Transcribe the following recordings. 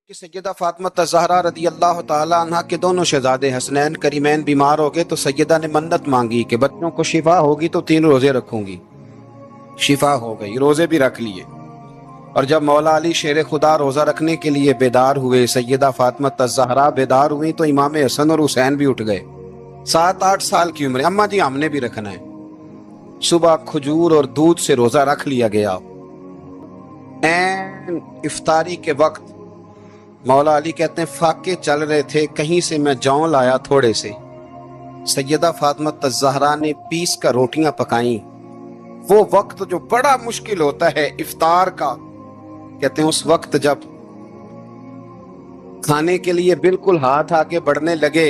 کہ سیدہ فاطمہ الزہرا رضی اللہ تعالی عنہ کے دونوں شہزادے حسنین کریمین بیمار ہو گئے تو سیدہ نے منت مانگی کہ بچوں کو شفا ہوگی تو 3 روزے رکھوں گی۔ شفا ہو گئی، روزے بھی رکھ لیے۔ اور جب مولا علی شیر خدا روزہ رکھنے کے لیے بیدار ہوئے، سیدہ فاطمہ الزہرا بیدار ہوئی تو امام حسن اور حسین بھی اٹھ گئے۔ 7-8 سال کی عمر، اماں جی ہم نے بھی رکھنا ہے۔ صبح کھجور اور دودھ سے روزہ رکھ لیا گیا۔ این افطاری کے وقت مولا علی کہتے ہیں فاقے چل رہے تھے، کہیں سے میں جون لایا تھوڑے سے۔ سیدہ فاطمہ الزہرا نے پیس کر روٹیاں پکائیں۔ وہ وقت جو بڑا مشکل ہوتا ہے افطار کا، کہتے ہیں اس وقت جب کھانے کے لیے بالکل ہاتھ آگے بڑھنے لگے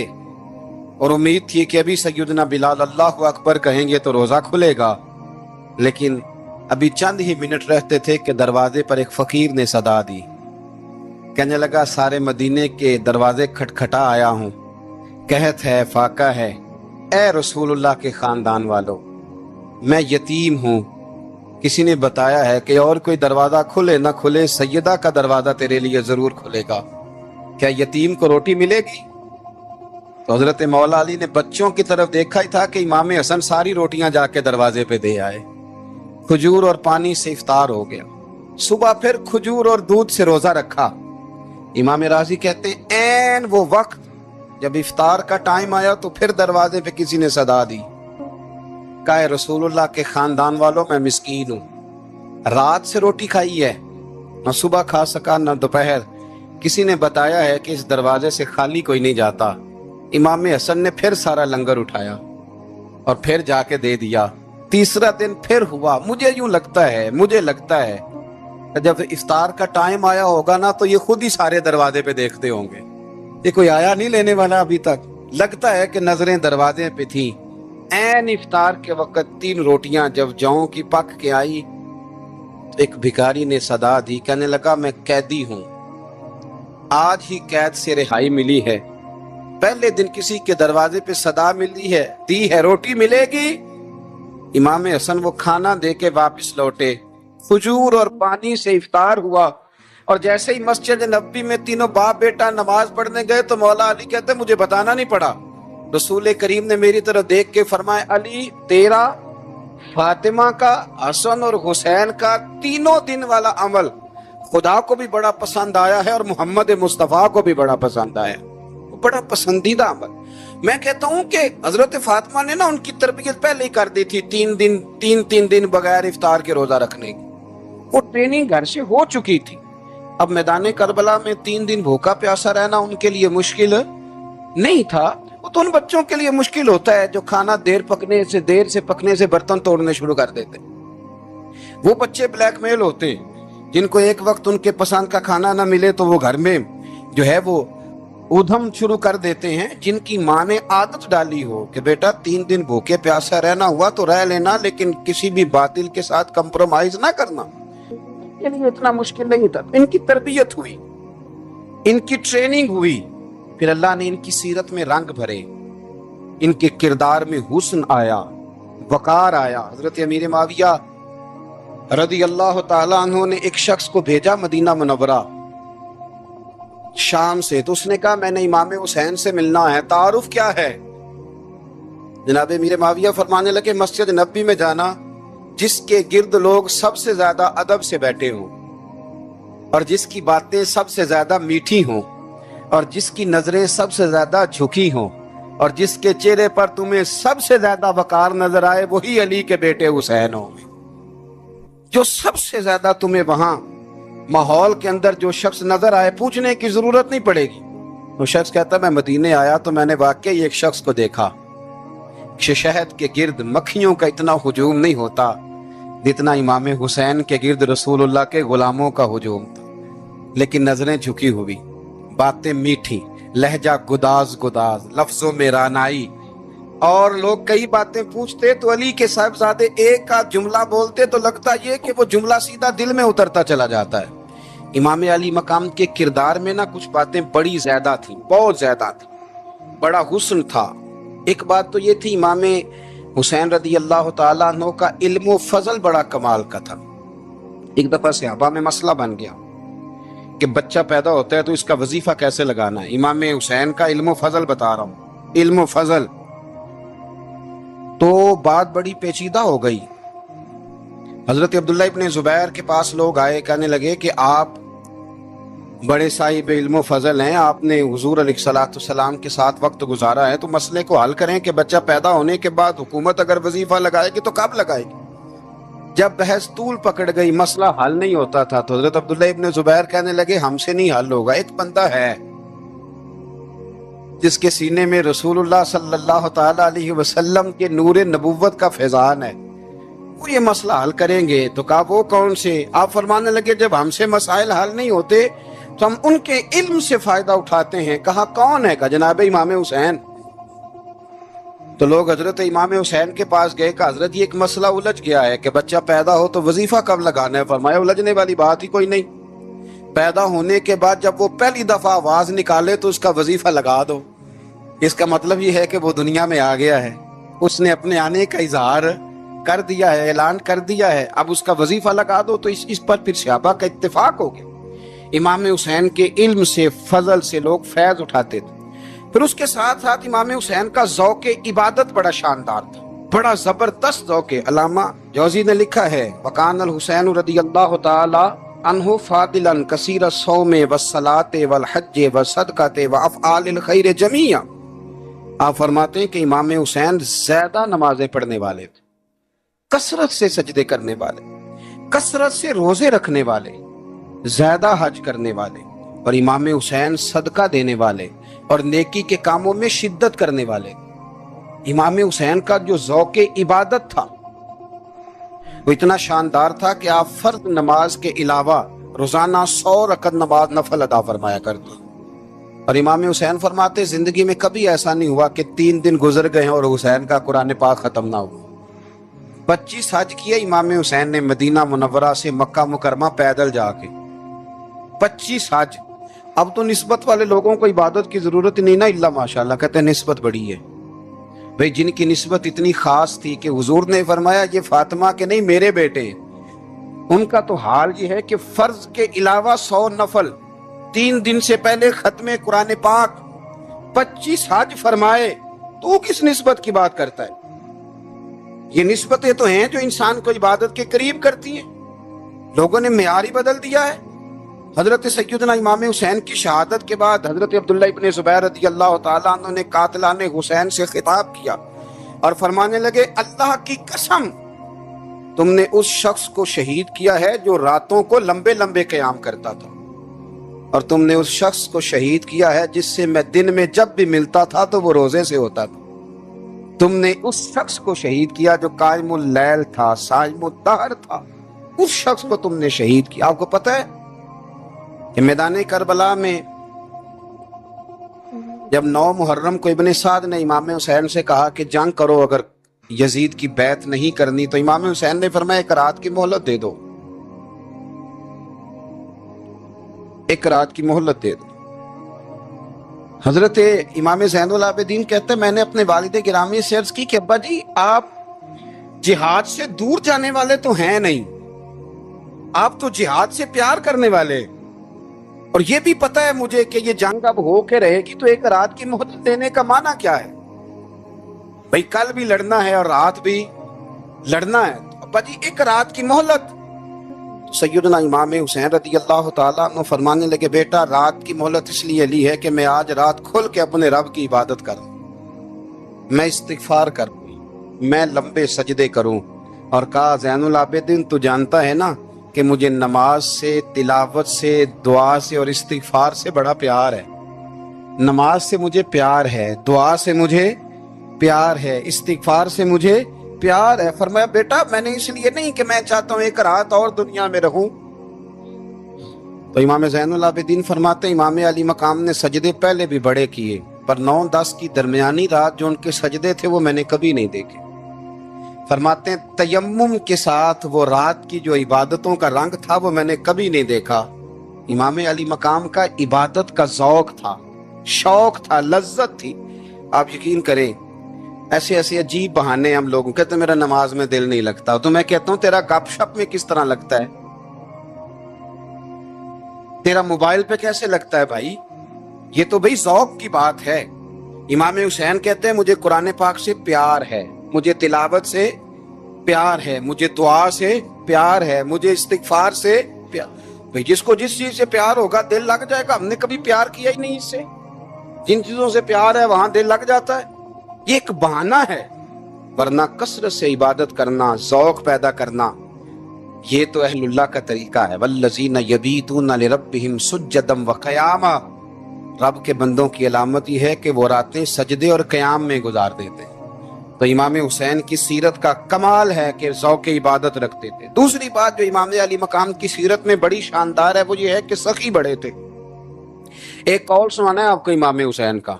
اور امید تھی کہ ابھی سیدنا بلال اللہ اکبر کہیں گے تو روزہ کھلے گا، لیکن ابھی چند ہی منٹ رہتے تھے کہ دروازے پر ایک فقیر نے صدا دی۔ کہنے لگا سارے مدینے کے دروازے کھٹکھٹا آیا ہوں، قحط ہے، فاقہ ہے، اے رسول اللہ کے خاندان والوں، میں یتیم ہوں، کسی نے بتایا ہے کہ اور کوئی دروازہ کھلے نہ کھلے سیدہ کا دروازہ تیرے لیے ضرور کھلے گا، کیا یتیم کو روٹی ملے گی؟ تو حضرت مولا علی نے بچوں کی طرف دیکھا ہی تھا کہ امام حسن ساری روٹیاں جا کے دروازے پہ دے آئے۔ کھجور اور پانی سے افطار ہو گیا۔ صبح پھر کھجور اور دودھ سے روزہ رکھا۔ امام راضی کہتے ہیں این وہ وقت جب افطار کا ٹائم آیا تو پھر دروازے پہ کسی نے صدا دی، کہا اے رسول اللہ کے خاندان والوں، میں مسکین ہوں، رات سے روٹی کھائی ہے، نہ صبح کھا سکا نہ دوپہر، کسی نے بتایا ہے کہ اس دروازے سے خالی کوئی نہیں جاتا۔ امام حسن نے پھر سارا لنگر اٹھایا اور پھر جا کے دے دیا۔ تیسرا دن پھر ہوا۔ مجھے لگتا ہے کہ جب افطار کا ٹائم آیا ہوگا نا تو یہ خود ہی سارے دروازے پہ دیکھتے ہوں گے، یہ کوئی آیا نہیں لینے والا ابھی تک، لگتا ہے کہ نظریں دروازے پہ تھیں۔ این افطار کے وقت 3 روٹیاں جب جاؤں کی پک کے آئی تو ایک بھکاری نے صدا دی، کہنے لگا میں قیدی ہوں، آج ہی قید سے رہائی ملی ہے، پہلے دن کسی کے دروازے پہ صدا ملی ہے، دی ہے روٹی ملے گی؟ امام حسن وہ کھانا دے کے واپس لوٹے۔ کھجور اور پانی سے افطار ہوا اور جیسے ہی مسجد نبوی میں تینوں باپ بیٹا نماز پڑھنے گئے تو مولا علی کہتے مجھے بتانا نہیں پڑا، رسول کریم نے میری طرف دیکھ کے فرمایا علی تیرا، فاطمہ کا، حسن اور حسین کا 3 دن والا عمل خدا کو بھی بڑا پسند آیا ہے اور محمد مصطفیٰ کو بھی بڑا پسند آیا، بڑا پسندیدہ عمل۔ میں کہتا ہوں کہ حضرت فاطمہ نے نا ان کی تربیت پہلے ہی کر دی تھی، 3 دن بغیر افطار کے روزہ رکھنے کی، وہ ٹریننگ گھر سے ہو چکی تھی۔ اب میدان کربلا میں 3 دن بھوکا پیاسا رہنا ان کے لیے مشکل نہیں تھا، وہ تو ان بچوں کے لیے مشکل ہوتا ہے جو کھانا دیر سے پکنے سے برتن توڑنے شروع کر دیتے۔ وہ بچے بلیک میل ہوتے ہیں جن کو ایک وقت ان کے پسند کا کھانا نہ ملے تو وہ گھر میں جو ہے وہ ادھم شروع کر دیتے ہیں، جن کی ماں نے عادت ڈالی ہو کہ بیٹا 3 دن بھوکے پیاسا رہنا ہوا تو رہ لینا، لیکن کسی بھی باطل کے ساتھ کمپرومائز نہ کرنا، یعنی اتنا مشکل نہیں تھا۔ ان کی تربیت ہوئی، ان کی ٹریننگ ہوئی، پھر اللہ نے ان کی سیرت میں رنگ بھرے، ان کے کردار میں حسن آیا، وقار آیا۔ حضرت امیر معاویہ رضی اللہ تعالی عنہ نے ایک شخص کو بھیجا مدینہ منورہ شام سے، تو اس نے کہا میں نے امام حسین سے ملنا ہے، تعارف کیا ہے؟ جناب امیر معاویہ فرمانے لگے مسجد نبوی میں جانا جس کے گرد لوگ سب سے زیادہ ادب سے بیٹھے ہوں اور جس کی باتیں سب سے زیادہ میٹھی ہوں اور جس کی نظریں سب سے زیادہ جھکی ہوں اور جس کے چہرے پر تمہیں سب سے زیادہ وقار نظر آئے وہی علی کے بیٹے حسین ہوں گے۔ جو سب سے زیادہ تمہیں وہاں ماحول کے اندر جو شخص نظر آئے پوچھنے کی ضرورت نہیں پڑے گی۔ وہ شخص کہتا میں مدینے آیا تو میں نے واقعی ایک شخص کو دیکھا، شہد کے گرد مکھیوں کا اتنا ہجوم نہیں ہوتا جتنا امام حسین کے گرد رسول اللہ کے غلاموں کا ہجوم تھا، لیکن نظریں جھکی ہوئی، باتیں میٹھی، لہجہ گداز لفظوں میں رانائی، اور لوگ کئی باتیں پوچھتے تو علی کے صاحبزادے ایک کا جملہ بولتے تو لگتا یہ کہ وہ جملہ سیدھا دل میں اترتا چلا جاتا ہے۔ امام علی مقام کے کردار میں نا کچھ باتیں بڑی زیادہ تھیں، بہت زیادہ تھیں، بڑا حسن تھا۔ ایک بات تو یہ تھی امام حسین رضی اللہ تعالیٰ عنہ کا علم و فضل بڑا کمال کا تھا۔ ایک دفعہ صحابہ میں مسئلہ بن گیا کہ بچہ پیدا ہوتا ہے تو اس کا وظیفہ کیسے لگانا ہے. امام حسین کا علم و فضل بتا رہا ہوں، علم و فضل. تو بات بڑی پیچیدہ ہو گئی. حضرت عبداللہ ابن زبیر کے پاس لوگ آئے، کہنے لگے کہ آپ بڑے صاحب علم و فضل ہیں، آپ نے حضور علیہ الصلوۃ والسلام کے ساتھ وقت گزارا ہے، تو مسئلے کو حل کریں کہ بچہ پیدا ہونے کے بعد حکومت اگر وظیفہ لگائے گی تو کب لگائے گی. جب بحث طول پکڑ گئی، مسئلہ حل نہیں ہوتا تھا، تو حضرت عبداللہ ابن زبیر کہنے لگے ہم سے نہیں حل ہوگا. ایک بندہ ہے جس کے سینے میں رسول اللہ صلی اللہ تعالی علیہ وسلم کے نور نبوت کا فیضان ہے، وہ یہ مسئلہ حل کریں گے. تو کہا وہ کون سے؟ آپ فرمانے لگے جب ہم سے مسائل حل نہیں ہوتے تو ہم ان کے علم سے فائدہ اٹھاتے ہیں. کہا کون ہے؟ کہا جناب امام حسین. تو لوگ حضرت امام حسین کے پاس گئے کہ حضرت یہ ایک مسئلہ الجھ گیا ہے کہ بچہ پیدا ہو تو وظیفہ کب لگانا ہے. فرمایا الجھنے والی بات ہی کوئی نہیں، پیدا ہونے کے بعد جب وہ پہلی دفعہ آواز نکالے تو اس کا وظیفہ لگا دو. اس کا مطلب یہ ہے کہ وہ دنیا میں آ گیا ہے، اس نے اپنے آنے کا اظہار کر دیا ہے، اعلان کر دیا ہے، اب اس کا وظیفہ لگا دو. تو اس پر پھر صحابہ کا اتفاق ہو گیا. امام حسین کے علم سے، فضل سے لوگ فیض اٹھاتے تھے. پھر اس کے ساتھ ساتھ امام حسین کا ذوق عبادت بڑا شاندار تھا، بڑا زبردست ذوق. علامہ جوزی نے لکھا ہے وکان الحسین رضی اللہ تعالی عنہ فاضلا کثیر الصوم والصلاۃ والحج والصدقۃ وافعال الخیر جمیعا. آپ فرماتے ہیں کہ امام حسین زیادہ نمازیں پڑھنے والے تھے، کثرت سے سجدے کرنے والے، کثرت سے روزے رکھنے والے، زیادہ حج کرنے والے، اور امام حسین صدقہ دینے والے اور نیکی کے کاموں میں شدت کرنے والے. امام حسین کا جو ذوق عبادت تھا وہ اتنا شاندار تھا کہ آپ فرض نماز کے علاوہ روزانہ 100 رکعت نماز نفل ادا فرمایا کرتے. اور امام حسین فرماتے زندگی میں کبھی ایسا نہیں ہوا کہ 3 دن گزر گئے اور حسین کا قرآن پاک ختم نہ ہوا. 25 حج کیے امام حسین نے مدینہ منورہ سے مکہ مکرمہ پیدل جا کے، 25 حج. اب تو نسبت والے لوگوں کو عبادت کی ضرورت نہیں نا، اللہ ماشاءاللہ کہتے ہیں نسبت بڑی ہے. بھئی جن کی نسبت اتنی خاص تھی کہ حضور نے فرمایا یہ فاطمہ کے نہیں میرے بیٹے ہیں، ان کا تو حال یہ ہے کہ فرض کے علاوہ 100 نفل، 3 دن سے پہلے ختم قرآن پاک، 25 حج فرمائے. تو کس نسبت کی بات کرتا ہے؟ یہ نسبتیں تو ہیں جو انسان کو عبادت کے قریب کرتی ہیں. لوگوں نے معیار ہی بدل دیا ہے. حضرت سیدنا امام حسین کی شہادت کے بعد حضرت عبداللہ ابن زبیر رضی اللہ تعالیٰ عنہ نے قاتلان حسین سے خطاب کیا اور فرمانے لگے اللہ کی قسم تم نے اس شخص کو شہید کیا ہے جو راتوں کو لمبے لمبے قیام کرتا تھا، اور تم نے اس شخص کو شہید کیا ہے جس سے میں دن میں جب بھی ملتا تھا تو وہ روزے سے ہوتا تھا. تم نے اس شخص کو شہید کیا جو قائم اللیل تھا، صائم الدہر تھا، اس شخص کو تم نے شہید کیا. آپ کو پتہ ہے کہ میدان کربلا میں جب 9 محرم کو ابن سعد نے امام حسین سے کہا کہ جنگ کرو اگر یزید کی بیعت نہیں کرنی، تو امام حسین نے فرمایا 1 رات کی مہلت دے دو، 1 رات کی مہلت دے دو. حضرت امام زین العابدین کہتے ہیں میں نے اپنے والد گرامی سے عرض کی کہ ابا جی آپ جہاد سے دور جانے والے تو ہیں نہیں، آپ تو جہاد سے پیار کرنے والے، اور یہ بھی پتہ ہے مجھے کہ یہ جنگ اب ہو کے رہے گی، تو 1 رات کی مہلت دینے کا معنی کیا ہے؟ بھئی کل بھی لڑنا ہے اور رات بھی لڑنا ہے، ابا جی 1 رات کی مہلت. سیدنا امام حسین رضی اللہ تعالیٰ عنہ فرمانے لگے بیٹا رات کی مہلت اس لیے لی ہے کہ میں آج رات کھل کے اپنے رب کی عبادت کروں، میں استغفار کروں، میں لمبے سجدے کروں. اور کہا زین العابدین تو جانتا ہے نا کہ مجھے نماز سے، تلاوت سے، دعا سے اور استغفار سے بڑا پیار ہے. نماز سے مجھے پیار ہے، دعا سے مجھے پیار ہے، استغفار سے مجھے پیار ہے. فرمایا بیٹا میں نے اس لیے نہیں کہ میں چاہتا ہوں 1 رات اور دنیا میں رہوں. تو امام زین العابدین فرماتے ہیں امام علی مقام نے سجدے پہلے بھی بڑے کیے، پر 9-10 کی درمیانی رات جو ان کے سجدے تھے وہ میں نے کبھی نہیں دیکھے. فرماتے ہیں تیمم کے ساتھ وہ رات کی جو عبادتوں کا رنگ تھا وہ میں نے کبھی نہیں دیکھا. امام علی مقام کا عبادت کا ذوق تھا، شوق تھا، لذت تھی. آپ یقین کریں ایسے ایسے عجیب بہانے ہم لوگوں کہتے ہیں میرا نماز میں دل نہیں لگتا، تو میں کہتا ہوں تیرا گپ شپ میں کس طرح لگتا ہے؟ تیرا موبائل پہ کیسے لگتا ہے بھائی؟ یہ تو بھائی ذوق کی بات ہے۔ امام حسین کہتے ہیں مجھے قرآن پاک سے پیار ہے، مجھے تلاوت سے پیار ہے، مجھے دعا سے پیار ہے، مجھے استغفار سے پیار۔ بھائی جس کو جس چیز سے پیار ہوگا دل لگ جائے گا۔ ہم نے کبھی پیار کیا ہی نہیں اس سے۔ جن چیزوں سے پیار ہے وہاں دل لگ جاتا ہے۔ یہ ایک بہانہ ہے، ورنہ کثرت سے عبادت کرنا، ذوق پیدا کرنا، یہ تو اہل اللہ کا طریقہ ہے۔ والذین یبیتون لربہم سجدا وقیاما، رب کے بندوں کی علامت یہ ہے کہ وہ راتیں سجدے اور قیام میں گزار دیتے ہیں۔ تو امام حسین کی سیرت کا کمال ہے کہ ذوق عبادت رکھتے تھے۔ دوسری بات جو امام علی مقام کی سیرت میں بڑی شاندار ہے وہ یہ ہے کہ سخی بڑے تھے۔ ایک قول سنانا ہے آپ کو امام حسین کا،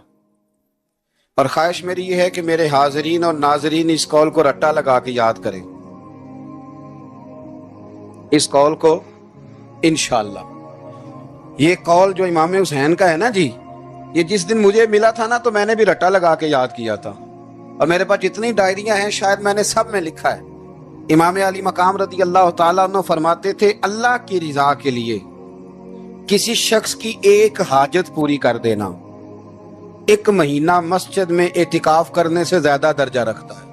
اور خواہش میری یہ ہے کہ میرے حاضرین اور ناظرین اس قول کو رٹا لگا کے یاد کریں، اس قول کو انشاءاللہ۔ یہ قول جو امام حسین کا ہے نا جی، یہ جس دن مجھے ملا تھا نا تو میں نے بھی رٹا لگا کے یاد کیا تھا، اور میرے پاس جتنی ڈائریاں ہیں شاید میں نے سب میں لکھا ہے۔ امام علی مقام رضی اللہ تعالیٰ عنہ فرماتے تھے اللہ کی رضا کے لیے کسی شخص کی ایک حاجت پوری کر دینا ایک مہینہ مسجد میں اعتکاف کرنے سے زیادہ درجہ رکھتا ہے۔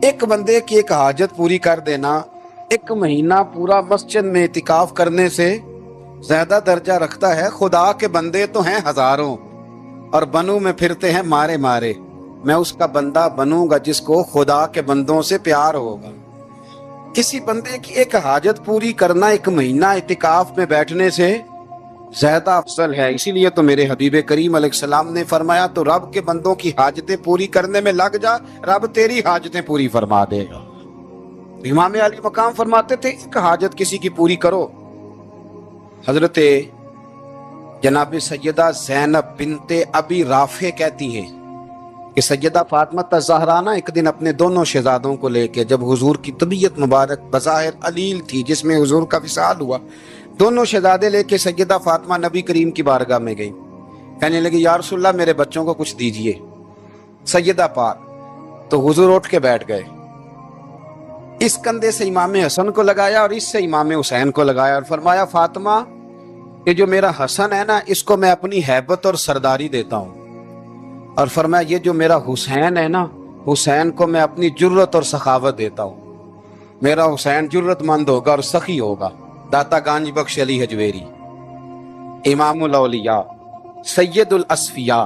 ایک بندے کی ایک حاجت پوری کر دینا ایک مہینہ پورا مسجد میں اعتکاف کرنے سے زیادہ درجہ رکھتا ہے۔ خدا کے بندے تو ہیں ہزاروں اور بنوں میں پھرتے ہیں مارے مارے، میں اس کا بندہ بنوں گا جس کو خدا کے بندوں سے پیار ہوگا۔ کسی بندے کی ایک حاجت پوری کرنا ایک مہینہ اعتکاف میں بیٹھنے سے زیادہ افضل ہے۔ اسی لیے تو میرے حبیب کریم علیہ السلام نے فرمایا تو رب کے بندوں کی حاجتیں پوری کرنے میں لگ جا، رب تیری حاجتیں پوری فرما دے گا۔ امام علی مقام فرماتے تھے ایک حاجت کسی کی پوری کرو۔ حضرت جناب سیدہ زینب بنت ابی رافع کہتی ہیں کہ سیدہ فاطمہ الزہرا نا ایک دن اپنے دونوں شہزادوں کو لے کے، جب حضور کی طبیعت مبارک بظاہر علیل تھی جس میں حضور کا وصال ہوا، دونوں شہزادے لے کے سیدہ فاطمہ نبی کریم کی بارگاہ میں گئی، کہنے لگی یا رسول اللہ میرے بچوں کو کچھ دیجئے۔ سیدہ پاک تو حضور اٹھ کے بیٹھ گئے، اس کندھے سے امام حسن کو لگایا اور اس سے امام حسین کو لگایا اور فرمایا فاطمہ یہ جو میرا حسن ہے نا اس کو میں اپنی ہیبت اور سرداری دیتا ہوں، اور فرمایا یہ جو میرا حسین ہے نا حسین کو میں اپنی جرت اور سخاوت دیتا ہوں۔ میرا حسین جرت مند ہوگا اور سخی ہوگا۔ داتا گانج بخش علی حجویری، امام الاولیاء، سید الاسفیاء،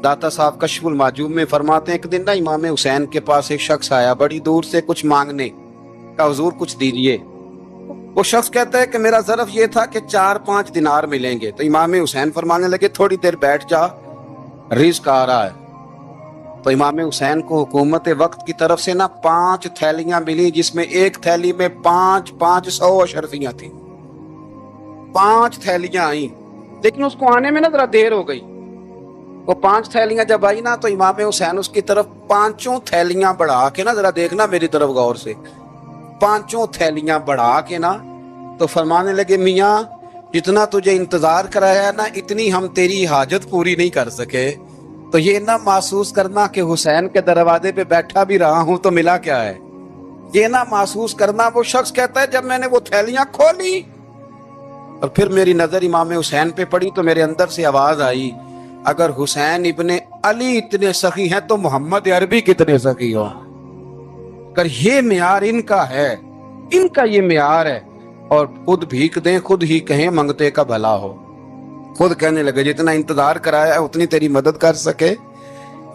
داتا صاحب کشف المعجوب میں فرماتے ہیں ایک دن نا امام حسین کے پاس ایک شخص آیا بڑی دور سے کچھ مانگنے کا، حضور کچھ دیجئے۔ وہ شخص کہتا ہے کہ میرا ظرف یہ تھا کہ 4-5 دینار ملیں گے۔ تو امام حسین فرمانے لگے تھوڑی دیر بیٹھ جا، رزق آ رہا ہے۔ تو امام حسین کو حکومت وقت کی طرف سے نا 5 تھیلیاں ملی جس میں ایک تھیلی میں 500 اشرفیاں تھیں۔ 5 تھیلیاں آئیں، لیکن اس کو آنے میں نا ذرا دیر ہو گئی۔ وہ 5 تھیلیاں جب آئی نا تو امام حسین اس کی طرف 5 تھیلیاں بڑھا کے نا، ذرا دیکھنا میری طرف غور سے، 5 تھیلیاں بڑھا کے نا تو فرمانے لگے میاں جتنا تجھے انتظار کرایا نا اتنی ہم تیری حاجت پوری نہیں کر سکے۔ تو یہ نہ محسوس کرنا کہ حسین کے دروازے پہ بیٹھا بھی رہا ہوں تو ملا کیا ہے، یہ نہ محسوس کرنا۔ وہ شخص کہتا ہے جب میں نے وہ تھیلیاں کھولی اور پھر میری نظر امام حسین پہ پڑی تو میرے اندر سے آواز آئی اگر حسین ابن علی اتنے سخی ہیں تو محمد عربی کتنے سخی ہو۔ اگر یہ معیار ان کا ہے، ان کا یہ معیار ہے، اور خود بھیک دیں خود ہی کہیں منگتے کا بھلا ہو، خود کہنے لگے جتنا انتظار کرایا ہے اتنی تیری مدد کر سکے۔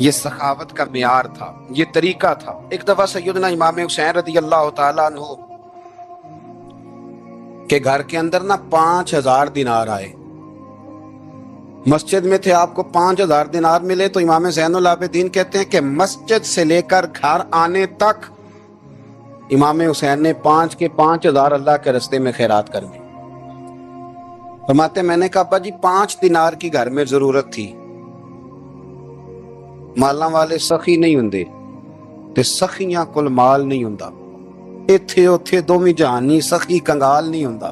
یہ سخاوت کا معیار تھا، یہ طریقہ تھا۔ ایک دفعہ سیدنا امام حسین رضی اللہ تعالیٰ عنہ کے گھر کے اندر نا 5000 دینار آئے، مسجد میں تھے، آپ کو 5000 دینار ملے تو امام زین العابدین کہتے ہیں کہ مسجد سے لے کر گھر آنے تک امام حسین نے 5000 اللہ کے رستے میں خیرات کر دی۔ فرماتے میں نے کہا ابا جی 5 دینار کی گھر میں ضرورت تھی، مالاں والے سخی نہیں ہوندے تے سخیاں کل مال نہیں ہوندا، ایتھے اوتھے دوویں جہانی سخی کنگال نہیں ہوندا۔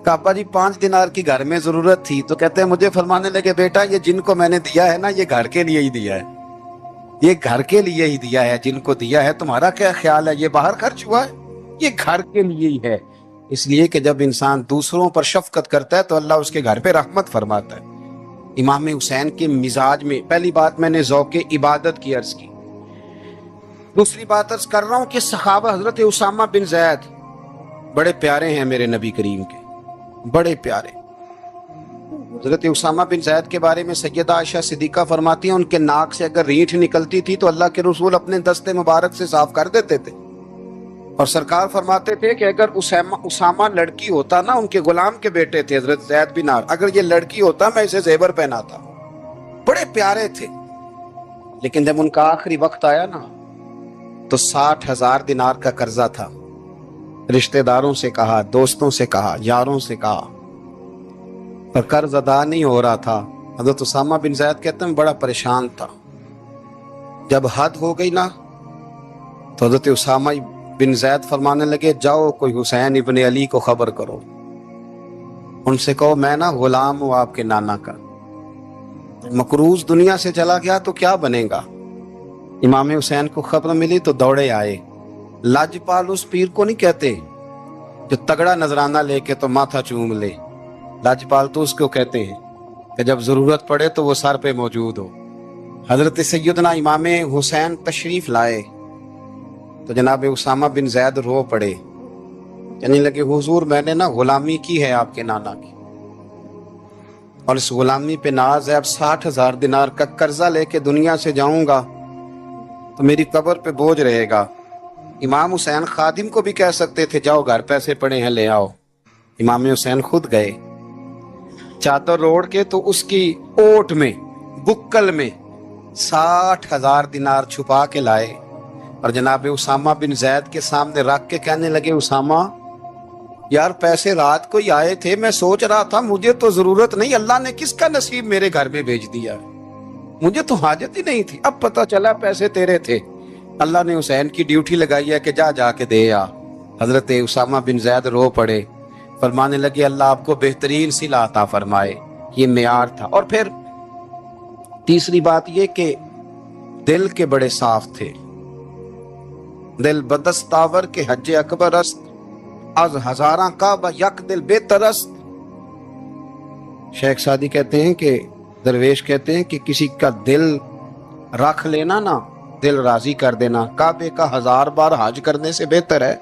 کہا ابا جی 5 دینار کی گھر میں ضرورت تھی، تو کہتے ہیں مجھے فرمانے لگے بیٹا یہ جن کو میں نے دیا ہے نا یہ گھر کے لیے ہی دیا ہے، یہ گھر کے لیے ہی دیا ہے، جن کو دیا ہے تمہارا کیا خیال ہے یہ باہر خرچ ہوا ہے، یہ گھر کے لیے ہی ہے۔ اس لیے کہ جب انسان دوسروں پر شفقت کرتا ہے تو اللہ اس کے گھر پہ رحمت فرماتا ہے۔ امام حسین کے مزاج میں پہلی بات میں نے ذوق عبادت کی عرض کی، دوسری بات عرض کر رہا ہوں کہ صحابہ حضرت اسامہ بن زید بڑے پیارے ہیں میرے نبی کریم کے، بڑے پیارے۔ حضرت اسامہ بن زید کے بارے میں سیدہ عائشہ صدیقہ فرماتی ہیں ان کے ناک سے اگر ریٹھ نکلتی تھی تو اللہ کے رسول اپنے دستے مبارک سے صاف کر دیتے تھے، اور سرکار فرماتے تھے کہ اگر اسامہ لڑکی ہوتا نا، ان کے غلام کے بیٹے تھے حضرت زید بن عمرو، اگر یہ لڑکی ہوتا میں اسے زیور پہناتا۔ بڑے پیارے تھے، لیکن جب ان کا آخری وقت آیا نا تو 60,000 دینار کا قرضہ تھا۔ رشتہ داروں سے کہا، دوستوں سے کہا، یاروں سے کہا، پر قرض ادا نہیں ہو رہا تھا۔ حضرت اسامہ بن زید کہتے ہیں بڑا پریشان تھا۔ جب حد ہو گئی نا تو حضرت اسامہ بن زید فرمانے لگے جاؤ کوئی حسین ابن علی کو خبر کرو، ان سے کہو میں نا غلام ہوں آپ کے نانا کا، مقروض دنیا سے چلا گیا تو کیا بنے گا۔ امام حسین کو خبر ملی تو دوڑے آئے۔ لاجپال اس پیر کو نہیں کہتے جو تگڑا نذرانہ لے کے تو ماتھا چوم لے، لاجپال تو اس کو کہتے ہیں کہ جب ضرورت پڑے تو وہ سر پہ موجود ہو۔ حضرت سیدنا امام حسین تشریف لائے تو جناب اسامہ بن زید رو پڑے، کہنے لگے حضور میں نے نا غلامی کی ہے آپ کے نانا کی، اور اس غلامی پہ ناز ہے، اب 60,000 دینار کا قرضہ لے کے دنیا سے جاؤں گا تو میری قبر پہ بوجھ رہے گا۔ امام حسین خادم کو بھی کہہ سکتے تھے جاؤ گھر پیسے پڑے ہیں لے آؤ، امام حسین خود گئے، چادر اوڑھ کے تو اس کی اوٹ میں بکل میں 60,000 دینار چھپا کے لائے اور جناب اسامہ بن زید کے سامنے رکھ کے کہنے لگے اسامہ یار پیسے رات کو ہی آئے تھے، میں سوچ رہا تھا مجھے تو ضرورت نہیں، اللہ نے کس کا نصیب میرے گھر میں بھیج دیا، مجھے تو حاجت ہی نہیں تھی، اب پتہ چلا پیسے تیرے تھے، اللہ نے حسین کی ڈیوٹی لگائی ہے کہ جا کے دے آ۔ حضرت اسامہ بن زید رو پڑے، فرمانے لگے اللہ آپ کو بہترین صلہ عطا فرمائے، یہ معیار تھا۔ اور پھر تیسری بات یہ کہ دل کے بڑے صاف تھے، دل بدستاور کے حج اکبر است، از ہزاراں کعبہ یک دل بہتر است۔ شیخ سعدی کہتے ہیں کہ درویش کہتے ہیں کہ کسی کا دل رکھ لینا نا، دل راضی کر دینا کعبے کا 1000 بار حج کرنے سے بہتر ہے۔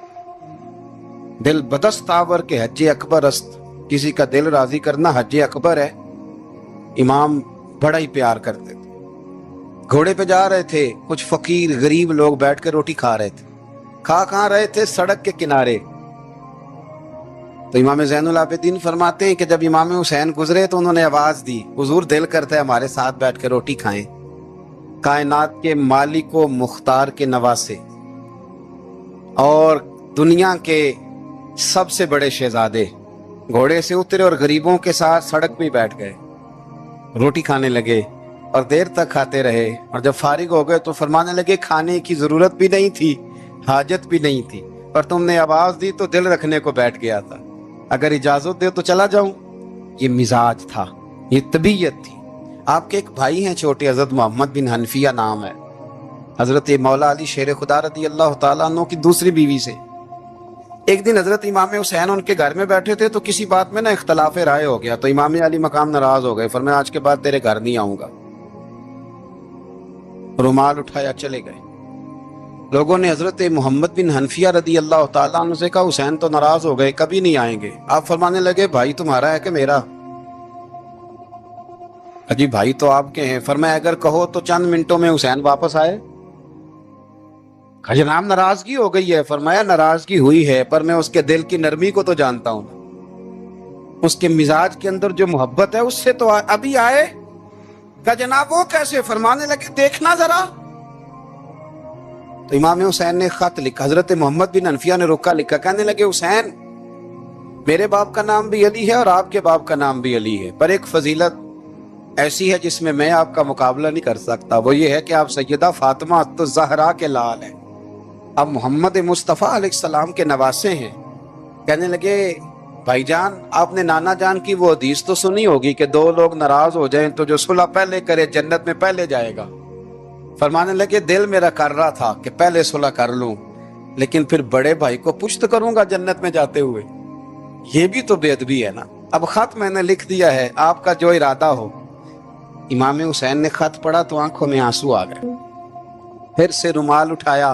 دل بدستاور کے حج اکبر است، کسی کا دل راضی کرنا حج اکبر ہے۔ امام بڑا ہی پیار کرتے تھے، گھوڑے پہ جا رہے تھے، کچھ فقیر غریب لوگ بیٹھ کے روٹی کھا رہے تھے، کہاں رہے تھے سڑک کے کنارے۔ تو امام زین العابدین فرماتے ہیں کہ جب امام حسین گزرے تو انہوں نے آواز دی حضور دل کرتا ہے ہمارے ساتھ بیٹھ کے روٹی کھائیں۔ کائنات کے مالک و مختار کے نواسے اور دنیا کے سب سے بڑے شہزادے گھوڑے سے اترے اور غریبوں کے ساتھ سڑک پہ بیٹھ گئے، روٹی کھانے لگے اور دیر تک کھاتے رہے، اور جب فارغ ہو گئے تو فرمانے لگے کھانے کی ضرورت بھی نہیں تھی، حاجت بھی نہیں تھی، پر تم نے آواز دی تو دل رکھنے کو بیٹھ گیا تھا، اگر اجازت دے تو چلا جاؤں۔ یہ مزاج تھا، یہ طبیعت تھی۔ آپ کے ایک بھائی ہیں چھوٹے، حضرت محمد بن حنفیہ نام ہے، حضرت مولا علی شیر خدا رضی اللہ تعالیٰ عنہ کی دوسری بیوی سے۔ ایک دن حضرت امام حسین ان کے گھر میں بیٹھے تھے تو کسی بات میں نا اختلاف رائے ہو گیا، تو امام علی مقام ناراض ہو گئے، فرمایا آج کے بعد تیرے گھر نہیں آؤں گا، رومال اٹھایا چلے گئے۔ لوگوں نے حضرت محمد بن حنفیہ رضی اللہ تعالیٰ عنہ سے کہا حسین تو ناراض ہو گئے، کبھی نہیں آئیں گے۔ آپ فرمانے لگے بھائی تمہارا ہے کہ میرا؟ جی بھائی تو آپ کے ہیں۔ فرمایا اگر کہو تو چند منٹوں میں حسین واپس آئے۔ جناب ناراضگی ہو گئی ہے۔ فرمایا ناراضگی ہوئی ہے پر میں اس کے دل کی نرمی کو تو جانتا ہوں، اس کے مزاج کے اندر جو محبت ہے اس سے تو ابھی آئے۔ کہا جناب وہ کیسے؟ فرمانے لگے دیکھنا ذرا۔ تو امام حسین نے خط لکھا، حضرت محمد بن حنفیہ نے رکا لکھا، کہنے لگے حسین میرے باپ کا نام بھی علی ہے اور آپ کے باپ کا نام بھی علی ہے، پر ایک فضیلت ایسی ہے جس میں میں آپ کا مقابلہ نہیں کر سکتا، وہ یہ ہے کہ آپ سیدہ فاطمہ الزہرا کے لال ہیں، آپ محمد مصطفیٰ علیہ السلام کے نواسے ہیں۔ کہنے لگے بھائی جان آپ نے نانا جان کی وہ حدیث تو سنی ہوگی کہ دو لوگ ناراض ہو جائیں تو جو صلح پہلے کرے جنت میں پہلے جائے گا۔ فرمانے لگے دل میرا کر رہا تھا کہ پہلے صلح کر لوں، لیکن پھر بڑے بھائی کو پشت کروں گا جنت میں جاتے ہوئے، یہ بھی تو بے ادبی ہے نا. اب خط میں نے لکھ دیا ہے، آپ کا جو ارادہ ہو. امام حسین نے خط پڑھا تو آنکھوں میں آنسو آ گئے. پھر سے رومال اٹھایا.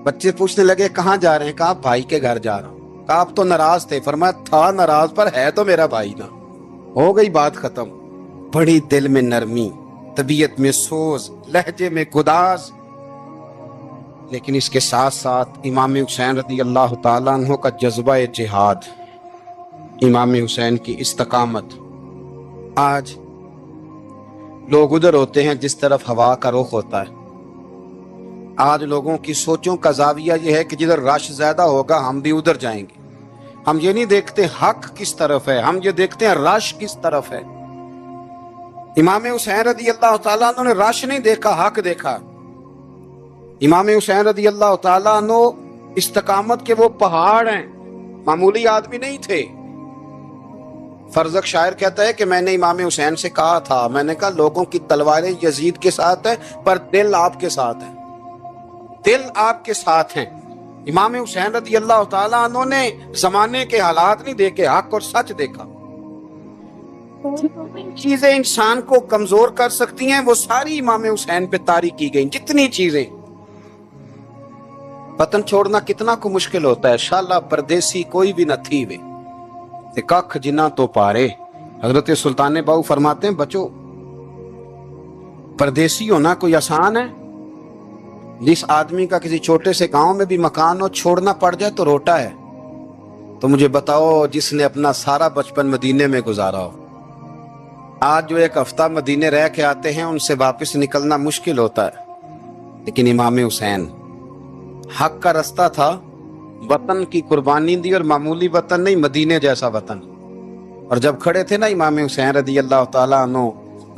بچے پوچھنے لگے کہاں جا رہے ہیں؟ کہا بھائی کے گھر جا رہا ہوں. کہا آپ تو ناراض تھے. فرمایا تھا ناراض پر ہے تو میرا بھائی نا. ہو گئی بات ختم. بڑی دل میں نرمی، طبیعت میں سوز، لہجے میں گداز. لیکن اس کے ساتھ ساتھ امام حسین رضی اللہ تعالیٰ عنہ کا جذبہ جہاد، امام حسین کی استقامت. آج لوگ ادھر ہوتے ہیں جس طرف ہوا کا رخ ہوتا ہے. آج لوگوں کی سوچوں کا زاویہ یہ ہے کہ جدھر رش زیادہ ہوگا ہم بھی ادھر جائیں گے. ہم یہ نہیں دیکھتے حق کس طرف ہے، ہم یہ دیکھتے ہیں رش کس طرف ہے. امام حسین رضی اللہ تعالیٰ عنہ نے رش نہیں دیکھا، حق دیکھا. امام حسین رضی اللہ تعالیٰ عنہ استقامت کے وہ پہاڑ ہیں، معمولی آدمی نہیں تھے. فرزق شاعر کہتا ہے کہ میں نے امام حسین سے کہا تھا، میں نے کہا لوگوں کی تلواریں یزید کے ساتھ ہیں پر دل آپ کے ساتھ ہے، دل آپ کے ساتھ ہیں. امام حسین رضی اللہ تعالیٰ عنہ نے زمانے کے حالات نہیں دیکھے، حق اور سچ دیکھا. چیزیں انسان کو کمزور کر سکتی ہیں وہ ساری امام حسین پہ طاری کی گئیں. جتنی چیزیں، وطن چھوڑنا کتنا کو مشکل ہوتا ہے. شالا پردیسی کوئی بھی نہ تھی وے کخ جنا تو پارے. حضرت سلطان باؤ فرماتے ہیں بچو پردیسی ہونا کوئی آسان ہے؟ جس آدمی کا کسی چھوٹے سے گاؤں میں بھی مکان ہو چھوڑنا پڑ جائے تو روٹا ہے. تو مجھے بتاؤ جس نے اپنا سارا بچپن مدینے میں گزارا ہو. آج جو ایک ہفتہ مدینے رہ کے آتے ہیں ان سے واپس نکلنا مشکل ہوتا ہے. لیکن امام حسین حق کا رستہ تھا، وطن کی قربانی دی، اور معمولی وطن نہیں، مدینے جیسا وطن. اور جب کھڑے تھے نا امام حسین رضی اللہ تعالیٰ عنہ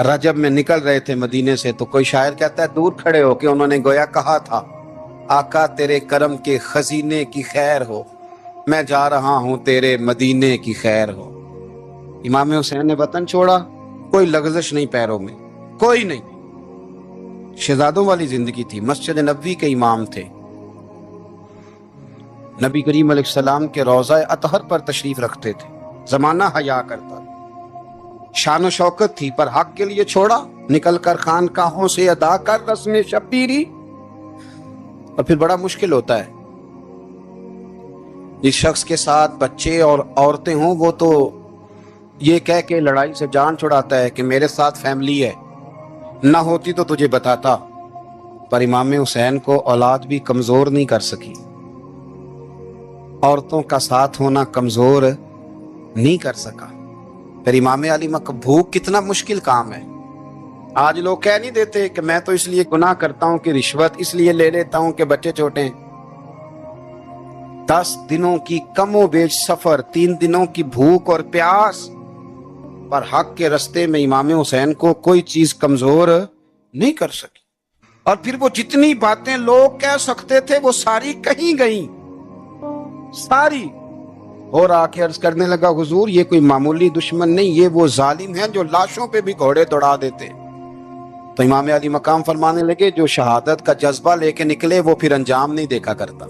رجب میں نکل رہے تھے مدینے سے، تو کوئی شاعر کہتا ہے دور کھڑے ہو کے انہوں نے گویا کہا تھا آقا تیرے کرم کے خزینے کی خیر ہو، میں جا رہا ہوں تیرے مدینے کی خیر ہو. امام حسین نے وطن چھوڑا، کوئی لغزش نہیں پیروں میں، کوئی نہیں. شہزادوں والی زندگی تھی. مسجد نبوی کے امام تھے. نبی کریم علیہ السلام کے روضہ اطہر پر تشریف رکھتے تھے. زمانہ حیا کرتا، شان و شوکت تھی، پر حق کے لیے چھوڑا. نکل کر خانقاہوں سے ادا کر رسم شبیری. اور پھر بڑا مشکل ہوتا ہے. جس شخص کے ساتھ بچے اور عورتیں ہوں وہ تو یہ کہہ کے لڑائی سے جان چھڑاتا ہے کہ میرے ساتھ فیملی ہے، نہ ہوتی تو تجھے بتاتا. پر امام حسین کو اولاد بھی کمزور نہیں کر سکی. عورتوں کا ساتھ ہونا کمزور نہیں کر سکا. پھر امام علی مکہ بھوک کتنا مشکل کام ہے. آج لوگ کہہ نہیں دیتے کہ میں تو اس لیے گناہ کرتا ہوں کہ رشوت اس لیے لے لیتا ہوں کہ بچے چھوٹے ہیں. 10 دنوں کی کم و بیش سفر، 3 دنوں کی بھوک اور پیاس، پر حق کے رستے میں امام حسین کو کوئی چیز کمزور نہیں کر سکی. اور پھر وہ جتنی باتیں لوگ کہہ سکتے تھے وہ ساری کہیں گئیں، ساری. اور آ کے عرض کرنے لگا حضور یہ کوئی معمولی دشمن نہیں، یہ وہ ظالم ہیں جو لاشوں پہ بھی گھوڑے دوڑا دیتے. تو امام علی مقام فرمانے لگے جو شہادت کا جذبہ لے کے نکلے وہ پھر انجام نہیں دیکھا کرتا.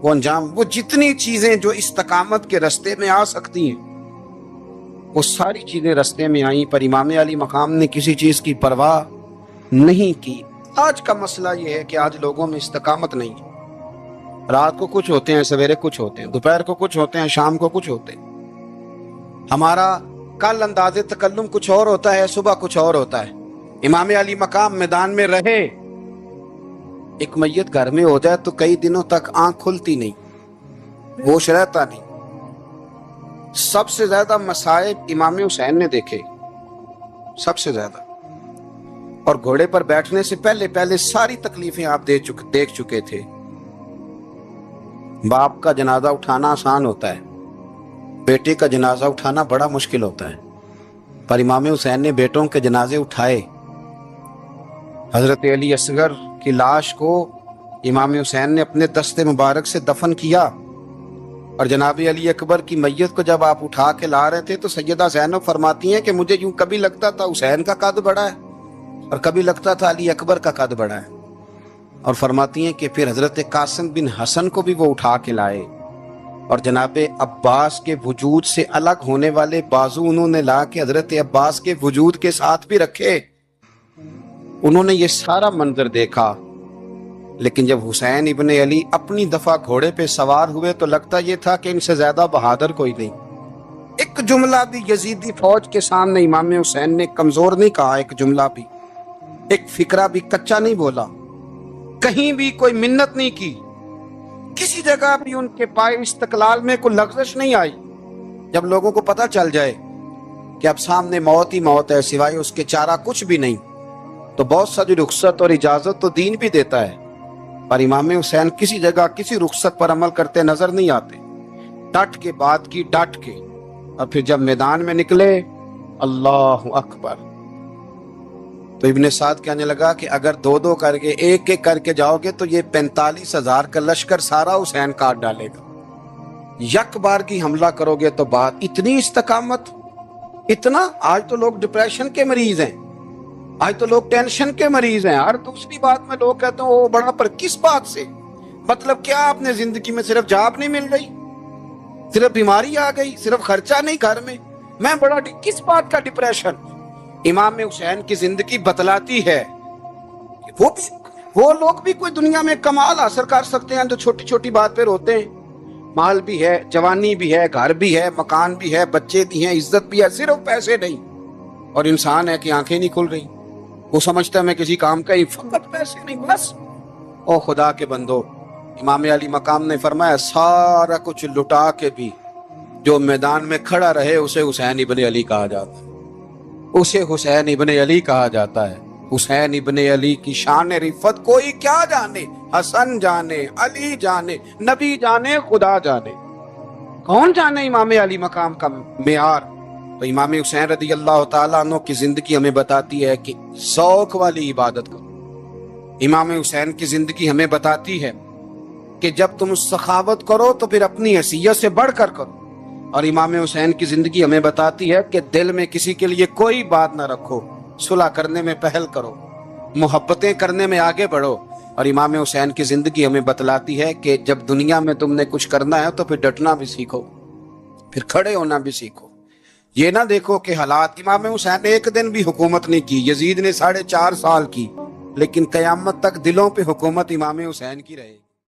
وہ انجام، وہ جتنی چیزیں جو استقامت کے رستے میں آ سکتی ہیں وہ ساری چیزیں رستے میں آئیں، پر امام علی مقام نے کسی چیز کی پرواہ نہیں کی. آج کا مسئلہ یہ ہے کہ آج لوگوں میں استقامت نہیں ہے. رات کو کچھ ہوتے ہیں، سویرے کچھ ہوتے ہیں، دوپہر کو کچھ ہوتے ہیں، شام کو کچھ ہوتے ہیں. ہمارا کل انداز تکلم کچھ اور ہوتا ہے، صبح کچھ اور ہوتا ہے. امام علی مقام میدان میں رہے. ایک میت گھر میں ہو جائے تو کئی دنوں تک آنکھ کھلتی نہیں، ہوش رہتا نہیں. سب سے زیادہ مصائب امام حسین نے دیکھے، سب سے زیادہ. اور گھوڑے پر بیٹھنے سے پہلے ساری تکلیفیں آپ دیکھ چکے تھے. باپ کا جنازہ اٹھانا آسان ہوتا ہے، بیٹے کا جنازہ اٹھانا بڑا مشکل ہوتا ہے. پر امام حسین نے بیٹوں کے جنازے اٹھائے. حضرت علی اصغر کی لاش کو امام حسین نے اپنے دست مبارک سے دفن کیا. اور جناب علی اکبر کی میت کو جب آپ اٹھا کے لا رہے تھے تو سیدہ زینب فرماتی ہیں کہ مجھے یوں کبھی لگتا تھا حسین کا قد بڑا ہے اور کبھی لگتا تھا علی اکبر کا قد بڑا ہے. اور فرماتی ہیں کہ پھر حضرت قاسم بن حسن کو بھی وہ اٹھا کے لائے. اور جناب عباس کے وجود سے الگ ہونے والے بازو انہوں نے لا کے حضرت عباس کے وجود کے ساتھ بھی رکھے۔ انہوں نے یہ سارا منظر دیکھا، لیکن جب حسین ابن علی اپنی دفعہ گھوڑے پہ سوار ہوئے تو لگتا یہ تھا کہ ان سے زیادہ بہادر کوئی نہیں۔ ایک جملہ بھی یزیدی فوج کے سامنے امام حسین نے کمزور نہیں کہا، ایک جملہ بھی، ایک فکرہ بھی کچا نہیں بولا، کہیں بھی کوئی منت نہیں کی، کسی جگہ بھی ان کے پائے استقلال میں کوئی لغزش نہیں آئی۔ جب لوگوں کو پتہ چل جائے کہ اب سامنے موت ہی موت ہے، سوائے اس کے چارہ کچھ بھی نہیں، تو بہت ساری رخصت اور اجازت تو دین بھی دیتا ہے، پر امام حسین کسی جگہ کسی رخصت پر عمل کرتے نظر نہیں آتے۔ ڈٹ کے بات کی، ڈٹ کے، اور پھر جب میدان میں نکلے، اللہ اکبر، تو ابن سعد کہنے لگا کہ اگر دو دو کر کے ایک ایک کر کے جاؤ گے تو یہ 45,000 کا لشکر سارا حسین کاٹ ڈالے گا، یک بار کی حملہ کرو گے تو بات۔ اتنی استقامت، اتنا۔ آج تو لوگ ڈپریشن کے مریض ہیں، آج تو لوگ ٹینشن کے مریض ہیں، ہر دوسری بات میں لوگ کہتے ہیں وہ بڑا، پر کس بات سے؟ مطلب کیا آپ نے زندگی میں صرف جاب نہیں مل رہی، صرف بیماری آ گئی، صرف خرچہ نہیں گھر میں بڑا، کس بات کا ڈپریشن؟ امام حسین کی زندگی بتلاتی ہے کہ وہ لوگ بھی کوئی دنیا میں کمال حاصل کر سکتے ہیں جو چھوٹی چھوٹی بات پہ روتے ہیں۔ مال بھی ہے، جوانی بھی ہے، گھر بھی ہے، مکان بھی ہے، بچے بھی ہیں، عزت بھی ہے، صرف پیسے نہیں۔ اور انسان ہے کہ آنکھیں نہیں کھل رہی، وہ سمجھتا ہے میں کسی کام کا ہی، فقط پیسے نہیں بس۔ او خدا کے بندو، امام علی مقام نے فرمایا سارا کچھ لٹا کے بھی جو میدان میں کھڑا رہے اسے حسین ابن علی کہا جاتا ہے، اسے حسین ابن علی کہا جاتا ہے۔ حسین ابن علی کی شان رفت کوئی کیا جانے، حسن جانے، علی جانے، نبی جانے، خدا جانے، کون جانے امام علی مقام کا معیار۔ تو امام حسین رضی اللہ تعالیٰ عنہ کی زندگی ہمیں بتاتی ہے کہ ذوق والی عبادت کرو۔ امام حسین کی زندگی ہمیں بتاتی ہے کہ جب تم سخاوت کرو تو پھر اپنی حیثیت سے بڑھ کر کرو۔ اور امام حسین کی زندگی ہمیں بتاتی ہے کہ دل میں کسی کے لیے کوئی بات نہ رکھو، صلح کرنے میں پہل کرو، محبتیں کرنے میں آگے بڑھو۔ اور امام حسین کی زندگی ہمیں بتلاتی ہے کہ جب دنیا میں تم نے کچھ کرنا ہے تو پھر ڈٹنا بھی سیکھو، پھر کھڑے ہونا بھی سیکھو۔ یہ نہ دیکھو کہ حالات، امام حسین نے ایک دن بھی حکومت نہیں کی، یزید نے 4.5 سال کی، لیکن قیامت تک دلوں پہ حکومت امام حسین کی رہے گی۔